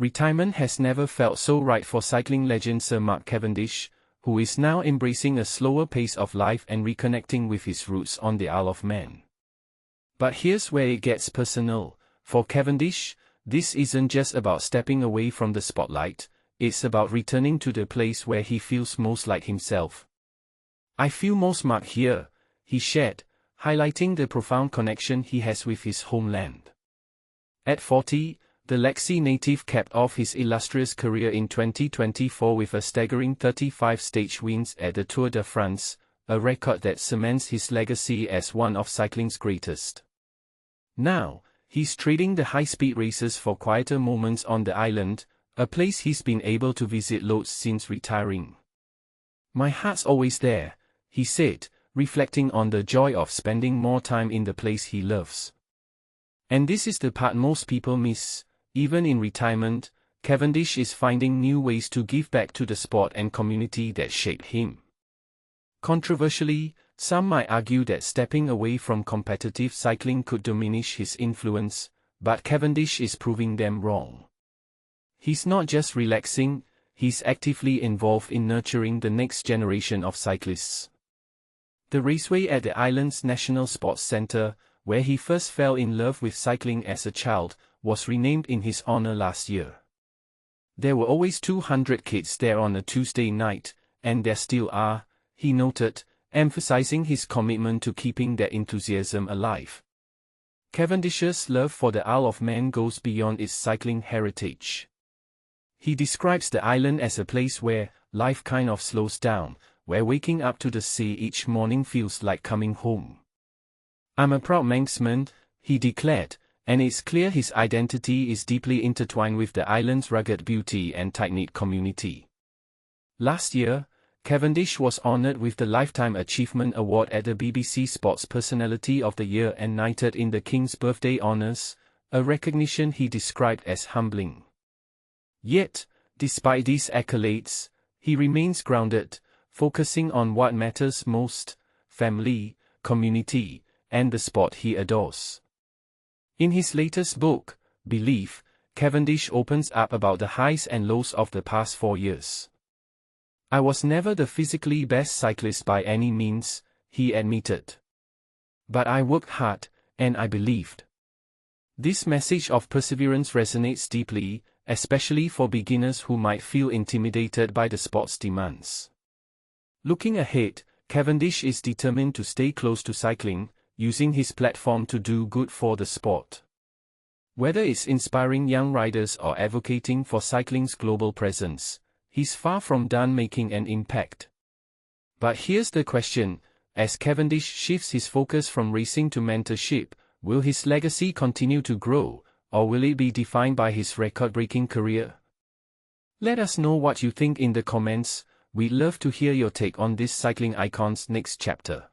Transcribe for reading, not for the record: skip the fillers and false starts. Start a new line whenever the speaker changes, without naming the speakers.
Retirement has never felt so right for cycling legend Sir Mark Cavendish, who is now embracing a slower pace of life and reconnecting with his roots on the Isle of Man. But here's where it gets personal. For Cavendish, this isn't just about stepping away from the spotlight, it's about returning to the place where he feels most like himself. "I feel most Mark here," he shared, highlighting the profound connection he has with his homeland. At 40, the Lexi native capped off his illustrious career in 2024 with a staggering 35 stage wins at the Tour de France, a record that cements his legacy as one of cycling's greatest. Now, he's trading the high-speed races for quieter moments on the island, a place he's been able to visit loads since retiring. "My heart's always there," he said, reflecting on the joy of spending more time in the place he loves. And this is the part most people miss. Even in retirement, Cavendish is finding new ways to give back to the sport and community that shaped him. Controversially, some might argue that stepping away from competitive cycling could diminish his influence, but Cavendish is proving them wrong. He's not just relaxing, he's actively involved in nurturing the next generation of cyclists. The raceway at the island's National Sports Centre, where he first fell in love with cycling as a child, was renamed in his honor last year. There were always 200 kids there on a Tuesday night, and there still are, he noted, emphasizing his commitment to keeping that enthusiasm alive. Cavendish's love for the Isle of Man goes beyond its cycling heritage. He describes the island as a place where life kind of slows down, where waking up to the sea each morning feels like coming home. "I'm a proud Manxman," he declared, and it's clear his identity is deeply intertwined with the island's rugged beauty and tight-knit community. Last year, Cavendish was honored with the Lifetime Achievement Award at the BBC Sports Personality of the Year and knighted in the King's Birthday Honours, a recognition he described as humbling. Yet, despite these accolades, he remains grounded, focusing on what matters most: family, community, and the sport he adores. In his latest book, Belief, Cavendish opens up about the highs and lows of the past 4 years. "I was never the physically best cyclist by any means," he admitted. "But I worked hard, and I believed." This message of perseverance resonates deeply, especially for beginners who might feel intimidated by the sport's demands. Looking ahead, Cavendish is determined to stay close to cycling, using his platform to do good for the sport. Whether it's inspiring young riders or advocating for cycling's global presence, he's far from done making an impact. But here's the question: as Cavendish shifts his focus from racing to mentorship, will his legacy continue to grow, or will it be defined by his record-breaking career? Let us know what you think in the comments. We'd love to hear your take on this cycling icon's next chapter.